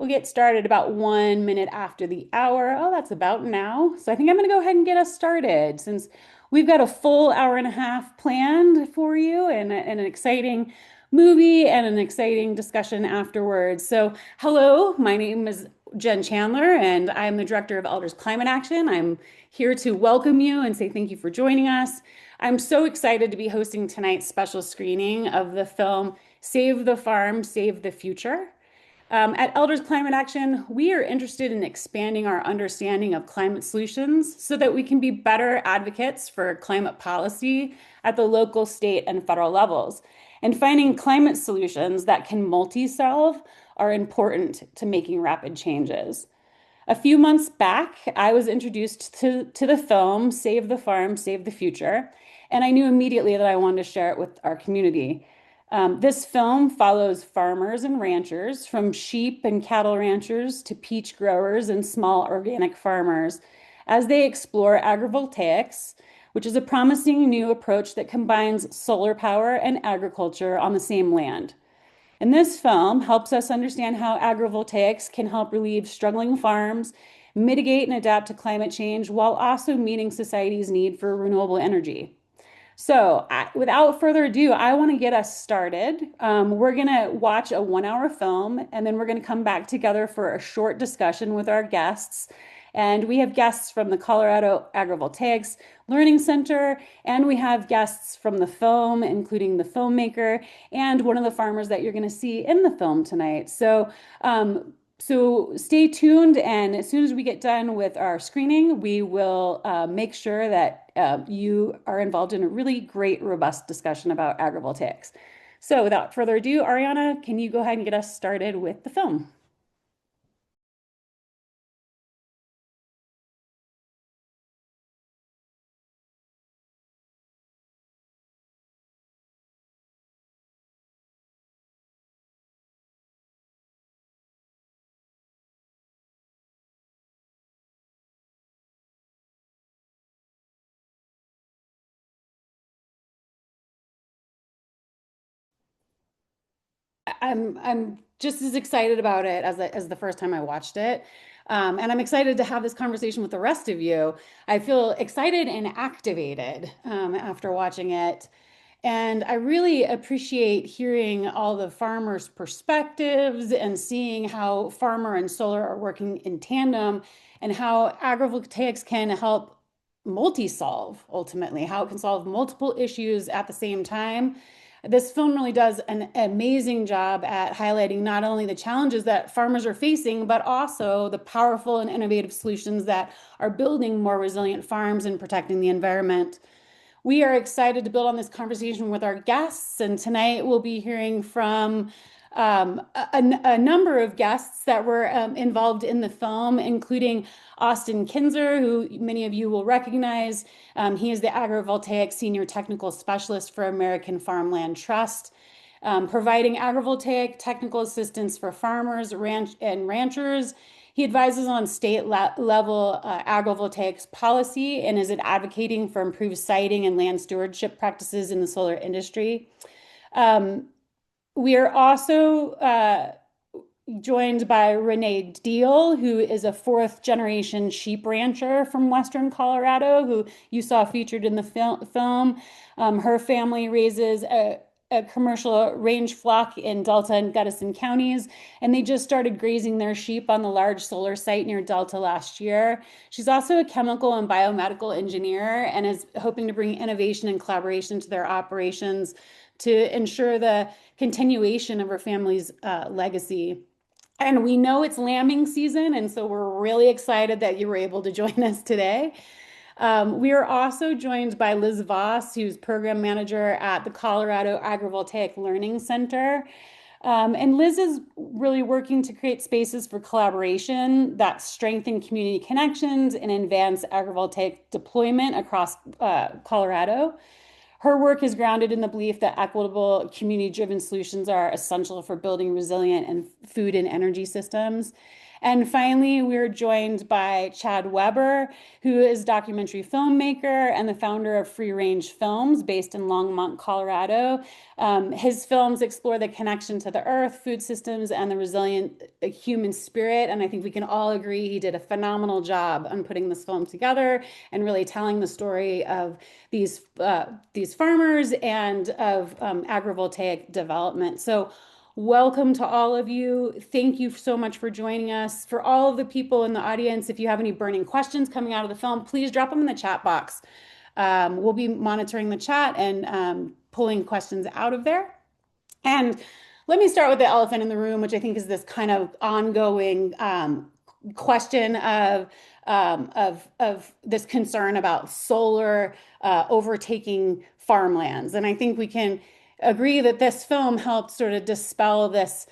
We'll get started about 1 minute after the hour. Oh, that's about now. So I think I'm going to go ahead and get us started since we've got a full hour and a half planned for you and an exciting movie and an exciting discussion afterwards. So, hello, my name is Jen Chandler, and I'm the director of Elders Climate Action. I'm here to welcome you and say thank you for joining us. I'm so excited to be hosting tonight's special screening of the film Save the Farm, Save the Future. At Elders Climate Action, we are interested in expanding our understanding of climate solutions so that we can be better advocates for climate policy at the local, state, and federal levels. And finding climate solutions that can multi-solve are important to making rapid changes. A few months back, I was introduced to the film Save the Farm, Save the Future, and I knew immediately that I wanted to share it with our community. This film follows farmers and ranchers, from sheep and cattle ranchers to peach growers and small organic farmers, as they explore agrovoltaics, which is a promising new approach that combines solar power and agriculture on the same land. And this film helps us understand how agrovoltaics can help relieve struggling farms, mitigate and adapt to climate change, while also meeting society's need for renewable energy. So, without further ado, I want to get us started. We're going to watch a 1 hour film, and then we're going to come back together for a short discussion with our guests. And we have guests from the Colorado Agrovoltaics Learning Center, and we have guests from the film, including the filmmaker and one of the farmers that you're going to see in the film tonight. So stay tuned, and as soon as we get done with our screening, we will make sure that you are involved in a really great, robust discussion about agrovoltaics. So without further ado, Ariana, can you go ahead and get us started with the film? I'm just as excited about it as the first time I watched it. And I'm excited to have this conversation with the rest of you. I feel excited and activated after watching it. And I really appreciate hearing all the farmers' perspectives and seeing how farmer and solar are working in tandem and how agrovoltaics can help multi-solve ultimately, how it can solve multiple issues at the same time. This film really does an amazing job at highlighting not only the challenges that farmers are facing, but also the powerful and innovative solutions that are building more resilient farms and protecting the environment. We are excited to build on this conversation with our guests, and tonight we'll be hearing from a number of guests that were involved in the film, including Austin Kinzer, who many of you will recognize. He is the Agrovoltaic Senior Technical Specialist for American Farmland Trust, providing agrovoltaic technical assistance for farmers and ranchers. He advises on state level agrovoltaics policy and is advocating for improved siting and land stewardship practices in the solar industry. Um, we are also joined by Renee Deal, who is a fourth generation sheep rancher from Western Colorado, who you saw featured in the film. Her family raises a commercial range flock in Delta and Gunnison counties, and they just started grazing their sheep on the large solar site near Delta last year. She's also a chemical and biomedical engineer and is hoping to bring innovation and collaboration to their operations to ensure the continuation of her family's legacy. And we know it's lambing season, and so we're really excited that you were able to join us today. We are also joined by Liz Voss, who's program manager at the Colorado Agrovoltaic Learning Center. And Liz is really working to create spaces for collaboration that strengthen community connections and advance agrivoltaic deployment across Colorado. Her work is grounded in the belief that equitable, community driven solutions are essential for building resilient and food and energy systems. And finally, we're joined by Chad Weber, who is a documentary filmmaker and the founder of Free Range Films based in Longmont, Colorado. His films explore the connection to the earth, food systems, and the resilient human spirit. And I think we can all agree he did a phenomenal job on putting this film together and really telling the story of these farmers and of agrivoltaic development. So welcome to all of you. Thank you so much for joining us. For all of the people in the audience, if you have any burning questions coming out of the film, please drop them in the chat box. We'll be monitoring the chat and pulling questions out of there. And let me start with the elephant in the room, which I think is this kind of ongoing question of this concern about solar overtaking farmlands. And I think we can agree that this film helped sort of dispel this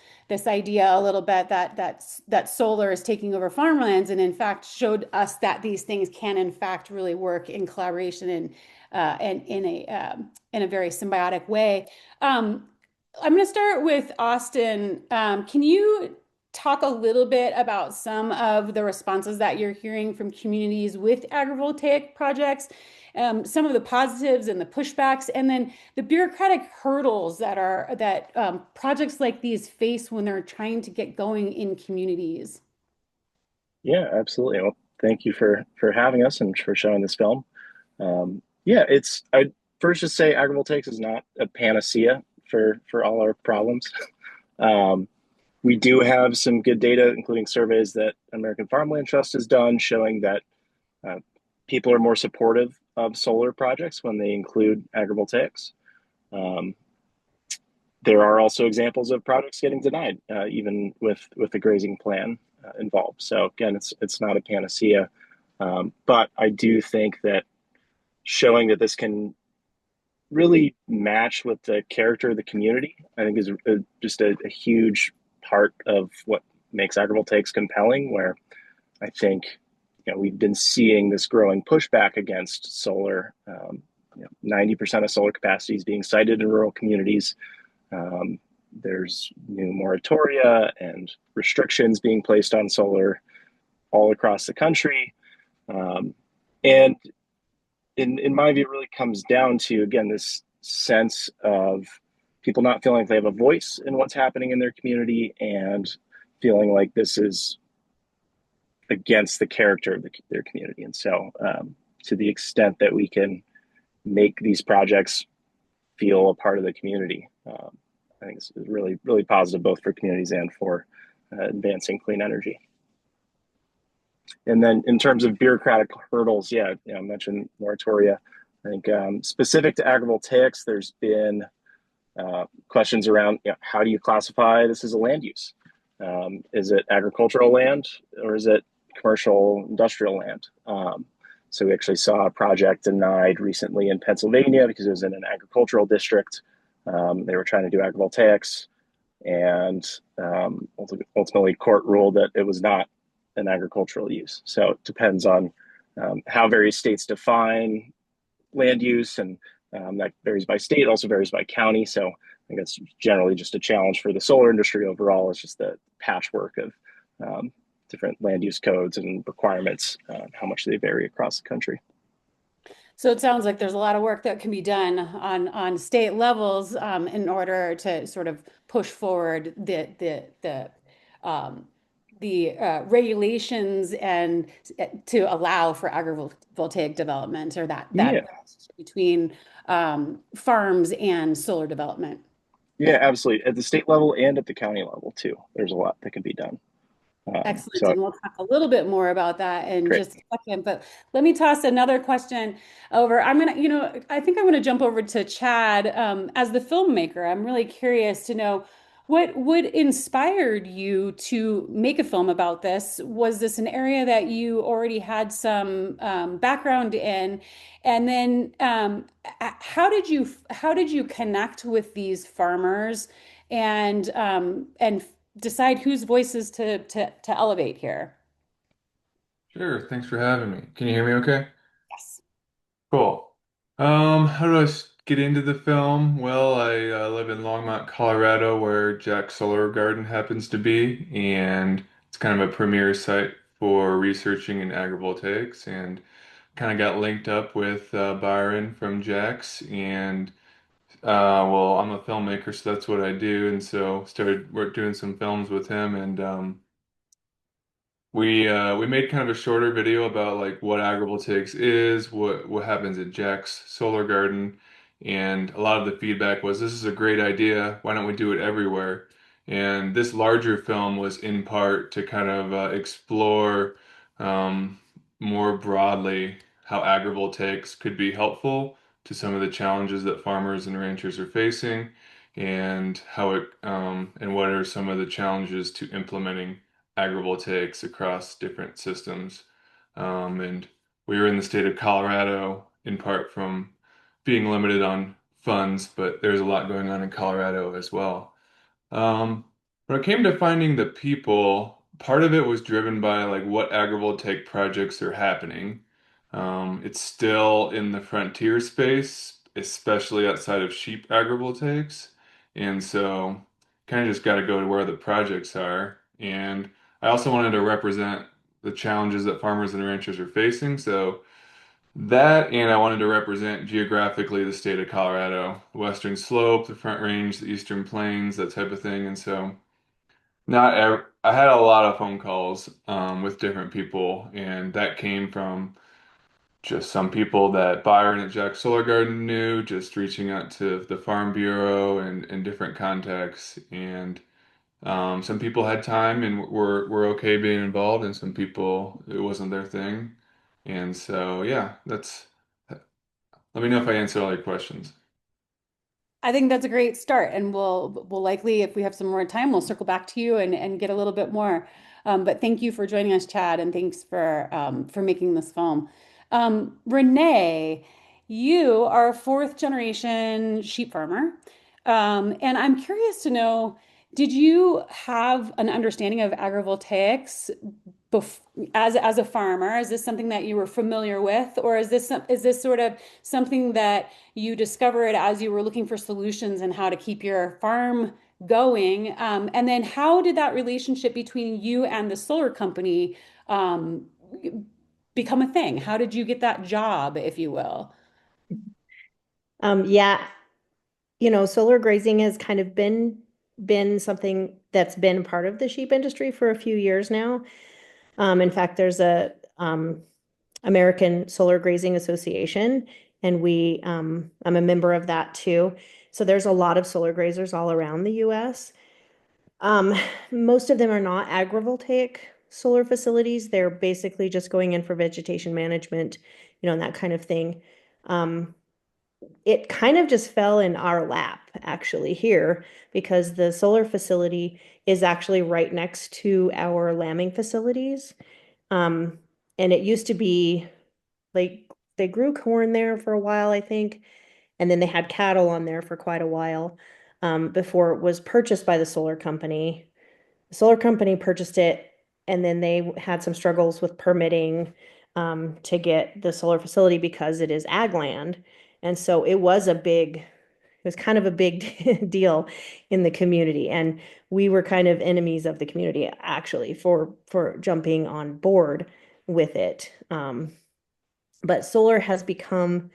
idea a little bit that solar is taking over farmlands, and in fact showed us that these things can in fact really work in collaboration and in a very symbiotic way. I'm going to start with Austin. Can you talk a little bit about some of the responses that you're hearing from communities with agrivoltaic projects, some of the positives and the pushbacks, and then the bureaucratic hurdles that projects like these face when they're trying to get going in communities? Yeah, absolutely. Well, thank you for having us and for showing this film. Yeah, it's I first just say agrivoltaics is not a panacea for all our problems. Um, we do have some good data, including surveys that American Farmland Trust has done, showing that uh, people are more supportive of solar projects when they include agrivoltaics. Um, there are also examples of projects getting denied, even with the grazing plan involved. So again, it's not a panacea, but I do think that showing that this can really match with the character of the community, I think is just a huge part of what makes agrivoltaics compelling. Where I think we've been seeing this growing pushback against solar. 90% of solar capacity is being sited in rural communities. Um, there's new moratoria and restrictions being placed on solar all across the country. And in my view, it really comes down to, again, this sense of people not feeling like they have a voice in what's happening in their community and feeling like this is against the character of their community. And so, to the extent that we can make these projects feel a part of the community, I think it's really, really positive both for communities and for advancing clean energy. And then in terms of bureaucratic hurdles, yeah, I mentioned moratoria. I think specific to agrivoltaics, there's been questions around how do you classify this as a land use? Is it agricultural land or is it commercial industrial land? So we actually saw a project denied recently in Pennsylvania because it was in an agricultural district. They were trying to do agrivoltaics, and ultimately court ruled that it was not an agricultural use. So it depends on how various states define land use, and that varies by state, also varies by county. So I think that's generally just a challenge for the solar industry overall. It's just the patchwork of different land use codes and requirements, how much they vary across the country. So it sounds like there's a lot of work that can be done on state levels in order to sort of push forward the regulations and to allow for agrivoltaic development or that Yeah, between farms and solar development. yeah, absolutely. At the state level and at the county level too, there's a lot that can be done. Excellent. So And we'll talk a little bit more about that in great. just a second. But let me toss another question over. I think I'm gonna jump over to Chad. As the filmmaker, I'm really curious to know what inspired you to make a film about this? Was this an area that you already had some background in? And then how did you connect with these farmers and decide whose voices to elevate here? Sure, thanks for having me. Can you hear me okay? Yes. Cool. How do get into the film? Well, I live in Longmont, Colorado, where Jack's Solar Garden happens to be, and It's kind of a premier site for researching in agrivoltaics, and kind of got linked up with Byron from Jax. And well, I'm a filmmaker, so that's what I do. And so started doing some films with him, and we made kind of a shorter video about like what agrivoltaics is, what happens at Jack's Solar Garden, and a lot of the feedback was this is a great idea. Why don't we do it everywhere? And this larger film was in part to kind of explore um, more broadly how agrivoltaics could be helpful to some of the challenges that farmers and ranchers are facing, and how it and what are some of the challenges to implementing agrivoltaics across different systems. And we were in the state of Colorado in part from being limited on funds, but there's a lot going on in Colorado as well. Um, when it came to finding the people, part of it was driven by like what agrivoltaic projects are happening. It's still in the frontier space, especially outside of sheep agrivoltaics. And so kind of just got to go to where the projects are. And I also wanted to represent the challenges that farmers and ranchers are facing. So that, and I wanted to represent geographically the state of Colorado, the Western Slope, the Front Range, the Eastern Plains, that type of thing. And so, I had a lot of phone calls with different people, and that came from just some people that Byron at Jack Solar Garden knew, just reaching out to the Farm Bureau and different contacts. And some people had time and were okay being involved, and some people it wasn't their thing. And so, yeah, that's. Let me know if I answered all your questions. I think that's a great start, and we'll likely, if we have some more time, we'll circle back to you and get a little bit more. But thank you for joining us, Chad, and thanks for making this film. Renee, you are a fourth generation sheep farmer, and I'm curious to know, did you have an understanding of agrivoltaics bef as a farmer? Is this something that you were familiar with, or is this sort of something that you discovered as you were looking for solutions and how to keep your farm going? And then how did that relationship between you and the solar company um, become a thing? How did you get that job, if you will? Yeah, solar grazing has kind of been something that's been part of the sheep industry for a few years now. In fact, there's a American Solar Grazing Association, and I'm a member of that too. So there's a lot of solar grazers all around the U.S. Um, Most of them are not agrivoltaic solar facilities. They're basically just going in for vegetation management, and that kind of thing. Um, it kind of just fell in our lap actually here because the solar facility is actually right next to our lambing facilities. Um, and it used to be like they grew corn there for a while, I think, and then they had cattle on there for quite a while before it was purchased by the solar company. The solar company purchased it, and then they had some struggles with permitting to get the solar facility because it is ag land. And so it was kind of a big deal in the community. And we were kind of enemies of the community actually for jumping on board with it. But solar has become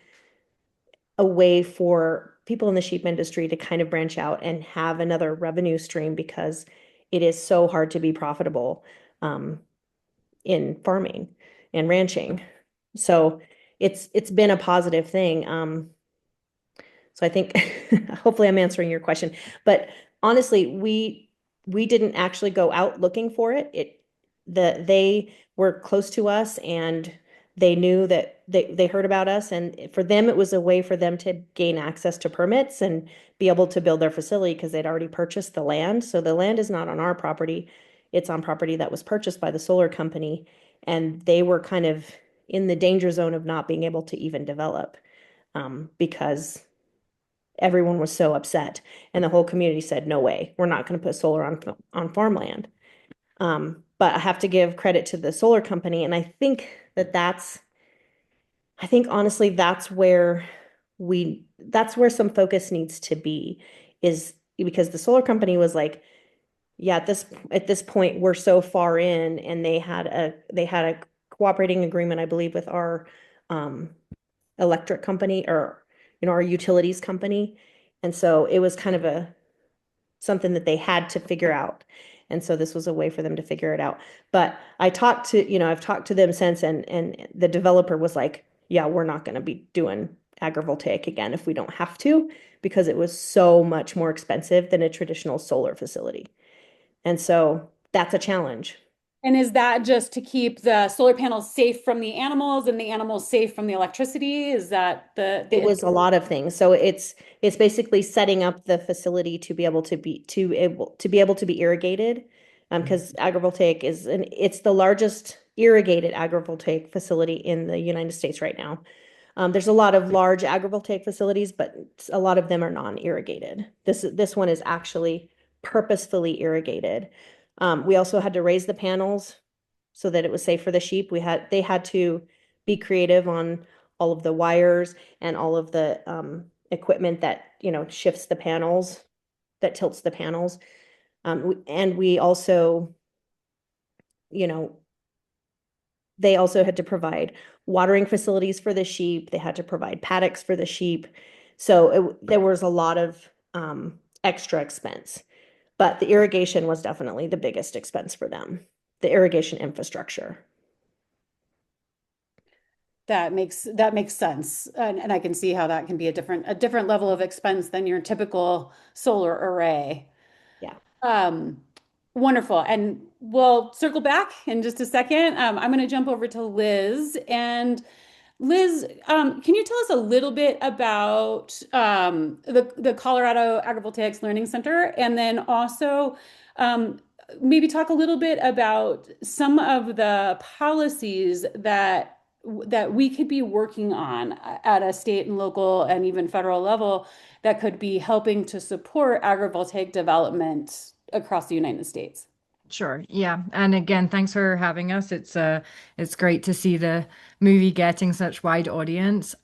a way for people in the sheep industry to kind of branch out and have another revenue stream because it is so hard to be profitable um, in farming and ranching. So it's been a positive thing. So I think hopefully I'm answering your question. But honestly, we didn't actually go out looking for it. They were close to us and they knew that they heard about us, and for them it was a way for them to gain access to permits and be able to build their facility because they'd already purchased the land. So the land is not on our property. It's on property that was purchased by the solar company, and they were kind of in the danger zone of not being able to even develop because everyone was so upset, and the whole community said, "No way, we're not going to put solar on farmland." But I have to give credit to the solar company, and I think I think honestly that's where some focus needs to be, is because the solar company was like, yeah, at this point, we're so far in, and they had a cooperating agreement, I believe, with our um electric company, or our utilities company. And so it was kind of a something that they had to figure out. And so this was a way for them to figure it out. But I've talked to them since, and the developer was like, yeah, we're not going to be doing agrivoltaic again if we don't have to, because it was so much more expensive than a traditional solar facility. And so that's a challenge. And is that just to keep the solar panels safe from the animals and the animals safe from the electricity? Is that It was a lot of things. So it's basically setting up the facility to be able to be irrigated. Because agrivoltaic it's the largest irrigated agrivoltaic facility in the United States right now. There's a lot of large agrivoltaic facilities, but a lot of them are non-irrigated. This one is actually purposefully irrigated. We also had to raise the panels so that it was safe for the sheep. They had to be creative on all of the wires and all of the equipment that, shifts the panels, that tilts the panels. And we also, you know, they also had to provide watering facilities for the sheep. They had to provide paddocks for the sheep. So there was a lot of extra expense, but the irrigation was definitely the biggest expense for them, the irrigation infrastructure. that makes sense. And I can see how that can be a different level of expense than your typical solar array. Yeah. Um, Wonderful. And we'll circle back in just a second. I'm going to jump over to Liz. And Liz, can you tell us a little bit about the Colorado Agrivoltaics Learning Center, and then also um, maybe talk a little bit about some of the policies that we could be working on at a state and local and even federal level that could be helping to support agrivoltaic development across the United States. Sure. Yeah. And again, thanks for having us. It's great to see the movie getting such wide audience.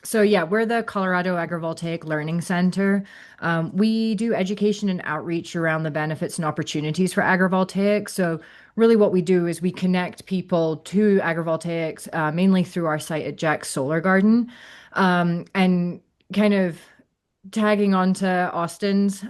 So yeah, we're the Colorado Agrivoltaic Learning Center. We do education and outreach around the benefits and opportunities for agrivoltaics. So really what we do is we connect people to agrivoltaics, mainly through our site at Jack's Solar Garden. And kind of tagging on to Austin's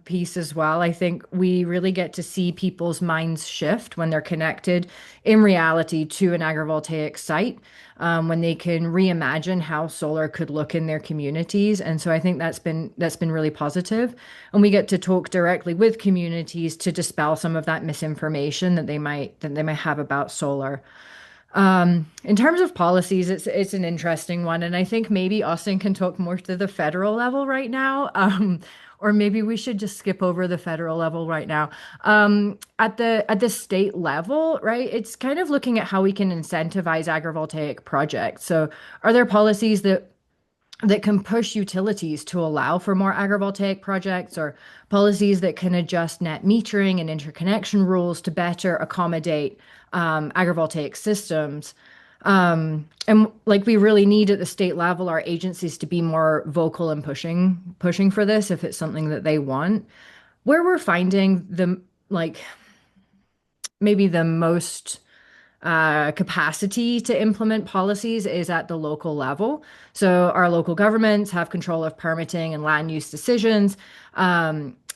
piece as well, I think we really get to see people's minds shift when they're connected in reality to an agrivoltaic site, when they can reimagine how solar could look in their communities. And so I think that's been really positive. And we get to talk directly with communities to dispel some of that misinformation that they might have about solar. In terms of policies, it's an interesting one, and I think maybe Austin can talk more to the federal level right now, or maybe we should just skip over the federal level right now. At the state level, right? It's kind of looking at how we can incentivize agrivoltaic projects. So, are there policies that can push utilities to allow for more agrivoltaic projects, or policies that can adjust net metering and interconnection rules to better accommodate agrivoltaic systems. And like we really need at the state level our agencies to be more vocal and pushing for this if it's something that they want. Where we're finding the like maybe the most capacity to implement policies is at the local level. So our local governments have control of permitting and land use decisions.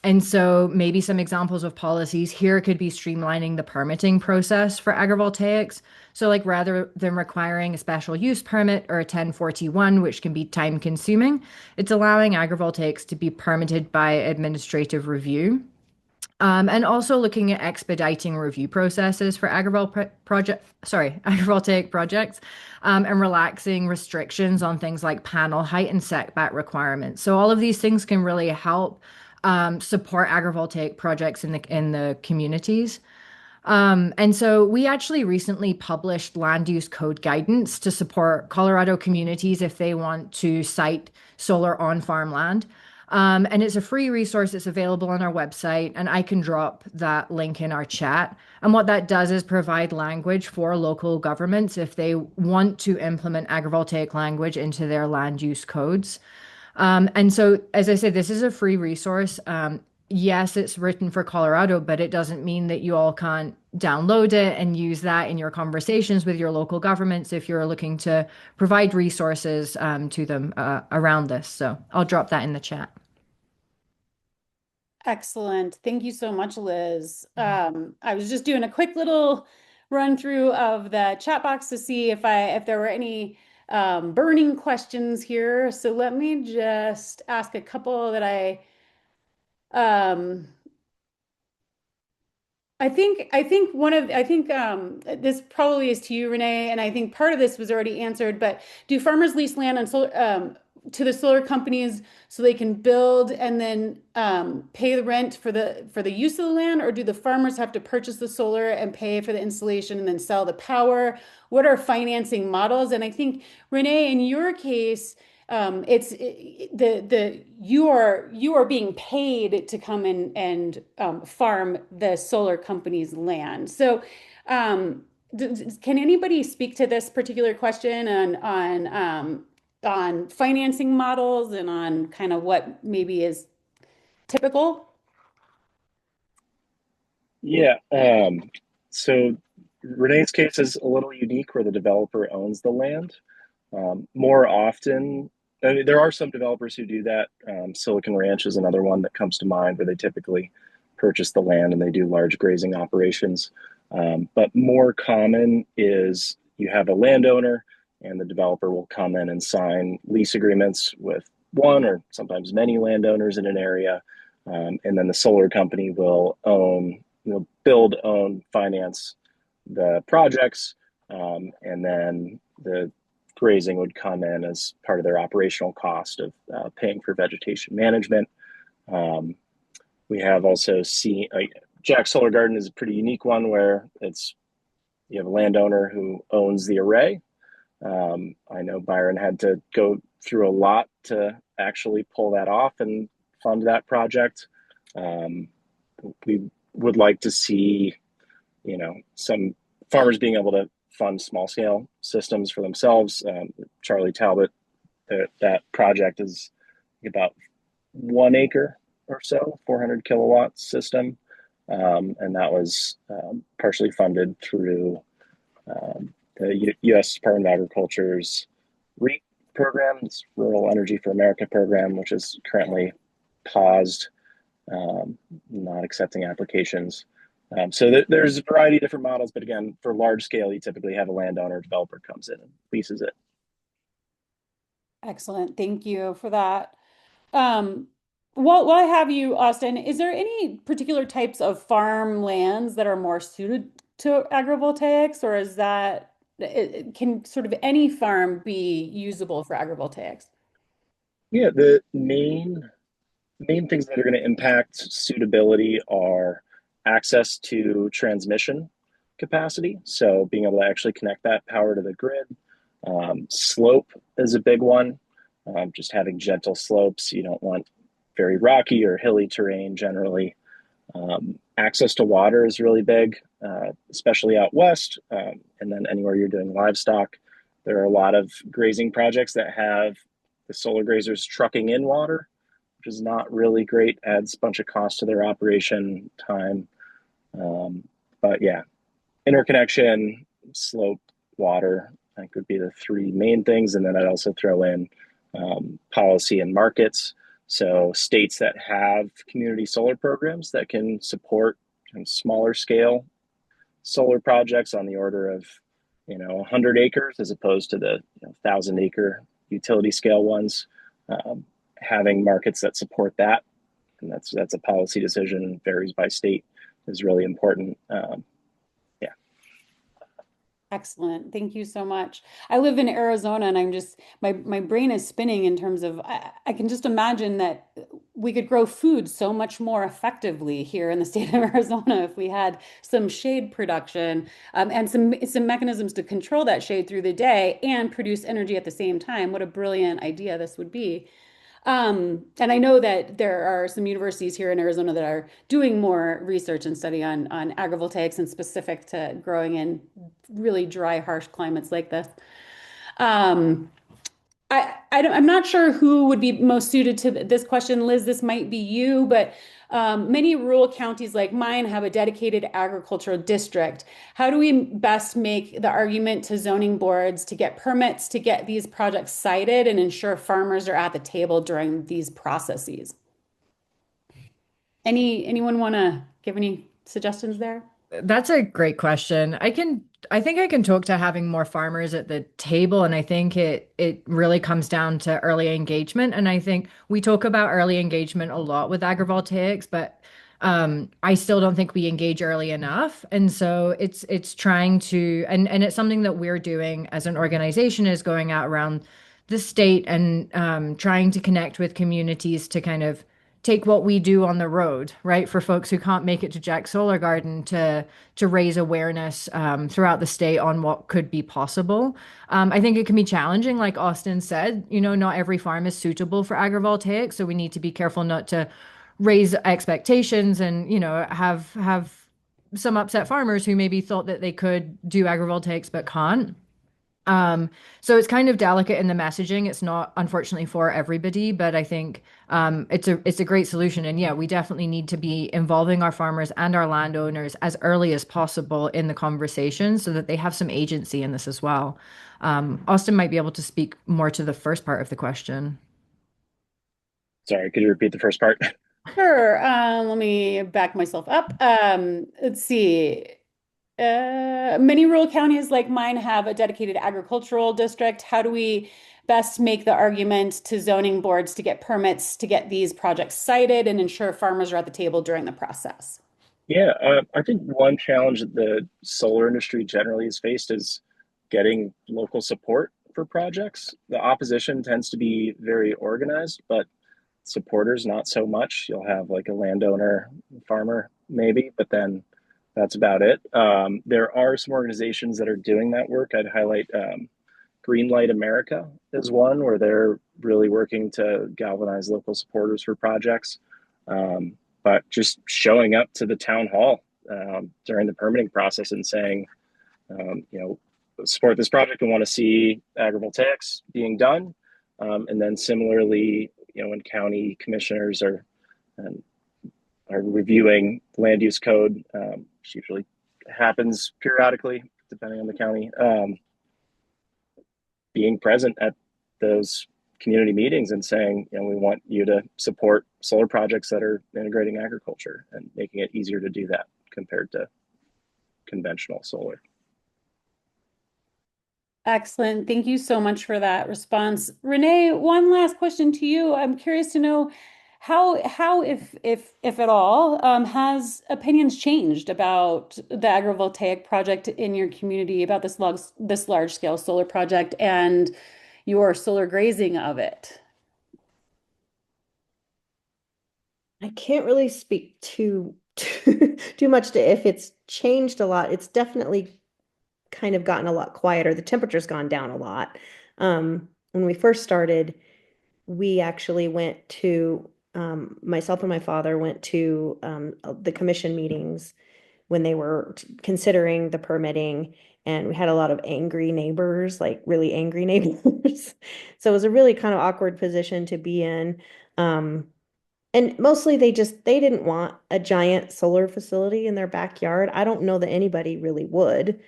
And so maybe some examples of policies here could be streamlining the permitting process for agrivoltaics. So like rather than requiring a special use permit or a 1041, which can be time consuming, it's allowing agrivoltaics to be permitted by administrative review. And also looking at expediting review processes for agrivoltaic projects, and relaxing restrictions on things like panel height and setback requirements. So all of these things can really help support agrivoltaic projects in the communities. And so we actually recently published land use code guidance to support Colorado communities if they want to site solar on farmland. And it's a free resource. It's available on our website, and I can drop that link in our chat. And what that does is provide language for local governments if they want to implement agrivoltaic language into their land use codes. And so, as I said, this is a free resource. yes, it's written for Colorado, but it doesn't mean that you all can't download it and use that in your conversations with your local governments if you're looking to provide resources to them around this. So I'll drop that in the chat. Excellent. Thank you so much, Liz. I was just doing a quick little run through of the chat box to see if there were any burning questions here. So let me just ask a couple that um, I think this probably is to you, Renee, and I think part of this was already answered, but do farmers lease land on solar to the solar companies so they can build and then pay the rent for the use of the land, or do the farmers have to purchase the solar and pay for the installation and then sell the power? What are financing models? And I think Renee, in your case, it's the you are being paid to come in and farm the solar company's land. So, can anybody speak to this particular question on financing models and on kind of what maybe is typical? Yeah. So Renee's case is a little unique where the developer owns the land. More often, I mean, there are some developers who do that. Silicon Ranch is another one that comes to mind where they typically purchase the land and they do large grazing operations. But more common is you have a landowner and the developer will come in and sign lease agreements with one or sometimes many landowners in an area. And then the solar company will build, own, finance the projects. And then the grazing would come in as part of their operational cost of paying for vegetation management. Um, we have also seen Jack's Solar Garden is a pretty unique one where you have a landowner who owns the array. I know Byron had to go through a lot to actually pull that off and fund that project. Um, we would like to see, some farmers being able to fund small scale systems for themselves. Charlie Talbot, that project is about 1 acre or so, 400 kilowatt system. And that was partially funded through the U.S. Department of Agriculture's REAP program, it's Rural Energy for America program, which is currently paused, not accepting applications. So there's a variety of different models, but again, for large scale, you typically have a landowner developer comes in and leases it. Excellent. Thank you for that. Um, while I have you, Austin, is there any particular types of farmlands that are more suited to agrivoltaics, or is that can sort of any farm be usable for agrivoltaics? Yeah, the main things that are going to impact suitability are access to transmission capacity. So being able to actually connect that power to the grid. Slope is a big one. Just having gentle slopes. You don't want very rocky or hilly terrain generally. Access to water is really big, especially out west. And then anywhere you're doing livestock, there are a lot of grazing projects that have the solar grazers trucking in water, which is not really great, adds a bunch of cost to their operation time. But yeah, interconnection, slope, water, I think would be the three main things. And then I'd also throw in policy and markets. So states that have community solar programs that can support kind of smaller scale solar projects on the order of 100 acres as opposed to the 1,000 acre utility scale ones. Having markets that support that, and that's a policy decision, varies by state, is really important. Yeah. Excellent. Thank you so much. I live in Arizona and I'm just my brain is spinning in terms of I can just imagine that we could grow food so much more effectively here in the state of Arizona if we had some shade production and some mechanisms to control that shade through the day and produce energy at the same time. What a brilliant idea this would be. And I know that there are some universities here in Arizona that are doing more research and study on agrivoltaics and specific to growing in really dry, harsh climates like this. Um, I'm not sure who would be most suited to this question. Liz, this might be you, but many rural counties like mine have a dedicated agricultural district. How do we best make the argument to zoning boards to get permits to get these projects cited and ensure farmers are at the table during these processes? Anyone want to give any suggestions there? That's a great question. I think I can talk to having more farmers at the table, and I think it really comes down to early engagement. And I think we talk about early engagement a lot with agrivoltaics, but I still don't think we engage early enough. And so it's trying to, and it's something that we're doing as an organization, is going out around the state and trying to connect with communities to kind of take what we do on the road, right? For folks who can't make it to Jack's Solar Garden, to raise awareness throughout the state on what could be possible. I think it can be challenging, like Austin said. Not every farm is suitable for agrivoltaics, so we need to be careful not to raise expectations and have some upset farmers who maybe thought that they could do agrivoltaics but can't. Um, so it's kind of delicate in the messaging. It's not, unfortunately, for everybody, but I think it's a great solution. And yeah, we definitely need to be involving our farmers and our landowners as early as possible in the conversation so that they have some agency in this as well. Austin might be able to speak more to the first part of the question. Sorry, could you repeat the first part? Sure. Let me back myself up. Let's see. Many rural counties like mine have a dedicated agricultural district. How do we best make the argument to zoning boards to get permits to get these projects cited and ensure farmers are at the table during the process? Yeah, I think one challenge that the solar industry generally has faced is getting local support for projects. The opposition tends to be very organized, but supporters not so much. You'll have like a landowner, farmer, maybe, but then that's about it. There are some organizations that are doing that work. I'd highlight Greenlight America is one where they're really working to galvanize local supporters for projects. But just showing up to the town hall during the permitting process and saying, support this project and want to see agrivoltaics being done. And then similarly, when county commissioners um, are reviewing land use code, which usually happens periodically, depending on the county, being present at those community meetings and saying, we want you to support solar projects that are integrating agriculture and making it easier to do that compared to conventional solar. Excellent. Thank you so much for that response. Renee, one last question to you. I'm curious to know how if at all, has opinions changed about the agrivoltaic project in your community, about this large scale solar project and your solar grazing of it? I can't really speak too much to if it's changed a lot. It's definitely kind of gotten a lot quieter. The temperature's gone down a lot. When we first started, we actually went to myself and my father went to the commission meetings when they were considering the permitting, and we had a lot of angry neighbors, like really angry neighbors. So it was a really kind of awkward position to be in. And mostly they didn't want a giant solar facility in their backyard. I don't know that anybody really would,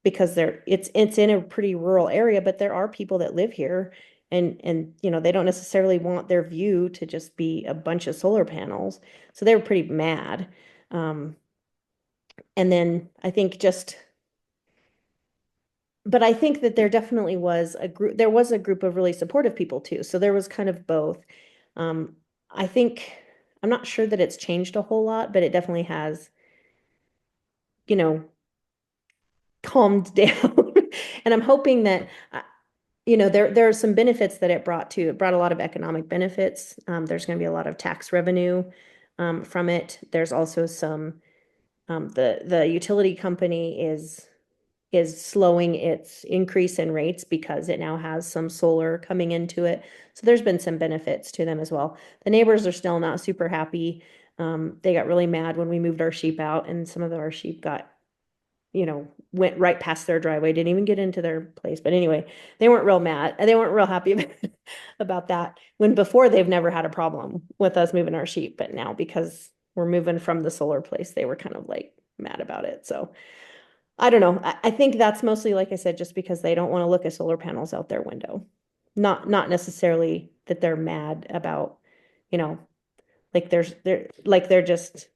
because it's in a pretty rural area, but there are people that live here, and they don't necessarily want their view to just be a bunch of solar panels. So they were pretty mad. And then I think but I think that there definitely was a group of really supportive people too. So there was kind of both. Um, I think I'm not sure that it's changed a whole lot, but it definitely has, you know, calmed down. And I'm hoping that, there are some benefits that it brought too. It brought a lot of economic benefits. There's going to be a lot of tax revenue from it. There's also some, the utility company is slowing its increase in rates because it now has some solar coming into it. So there's been some benefits to them as well. The neighbors are still not super happy. They got really mad when we moved our sheep out, and some of our sheep got went right past their driveway, didn't even get into their place. But anyway, they weren't real mad. They weren't real happy about that. When before they've never had a problem with us moving our sheep, but now because we're moving from the solar place, they were kind of like mad about it. So I don't know. I think that's mostly, like I said, just because they don't want to look at solar panels out their window. Not necessarily that they're mad about, you know, they're just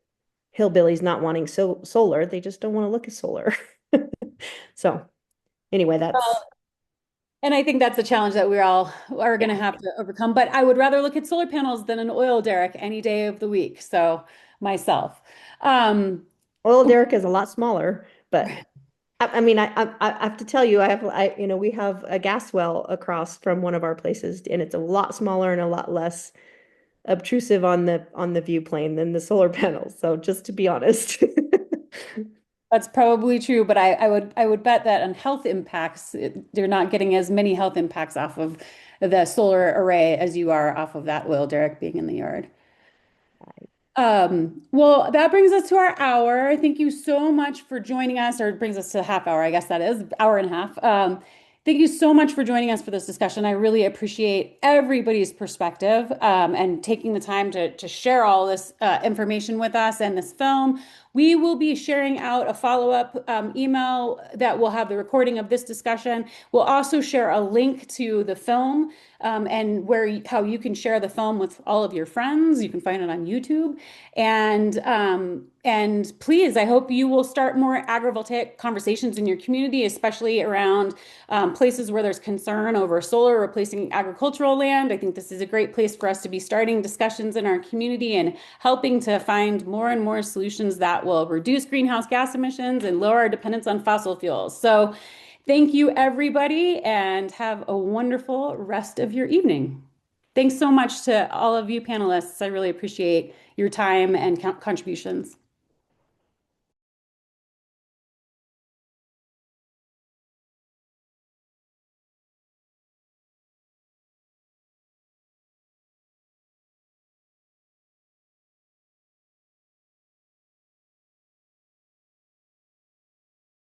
hillbillies not wanting solar. They just don't want to look at solar. So anyway, that's And I think that's a challenge that we all are going to yeah. have to overcome. But I would rather look at solar panels than an oil derrick any day of the week. So myself. Um, Oil derrick is a lot smaller, but I mean, I have to tell you, we have a gas well across from one of our places, and it's a lot smaller and a lot less obtrusive on the view plane than the solar panels. So just to be honest. That's probably true, but I would bet that on health impacts, you're not getting as many health impacts off of the solar array as you are off of that oil derrick being in the yard. Well, that brings us to our hour. Thank you so much for joining us, or it brings us to a half hour, I guess that is, hour and a half. Thank you so much for joining us for this discussion. I really appreciate everybody's perspective and taking the time to share all this information with us and this film. We will be sharing out a follow-up email that will have the recording of this discussion. We'll also share a link to the film and how you can share the film with all of your friends. You can find it on YouTube. And please, I hope you will start more agrivoltaic conversations in your community, especially around places where there's concern over solar replacing agricultural land. I think this is a great place for us to be starting discussions in our community and helping to find more and more solutions that will reduce greenhouse gas emissions and lower our dependence on fossil fuels. So thank you, everybody, and have a wonderful rest of your evening. Thanks so much to all of you panelists. I really appreciate your time and contributions.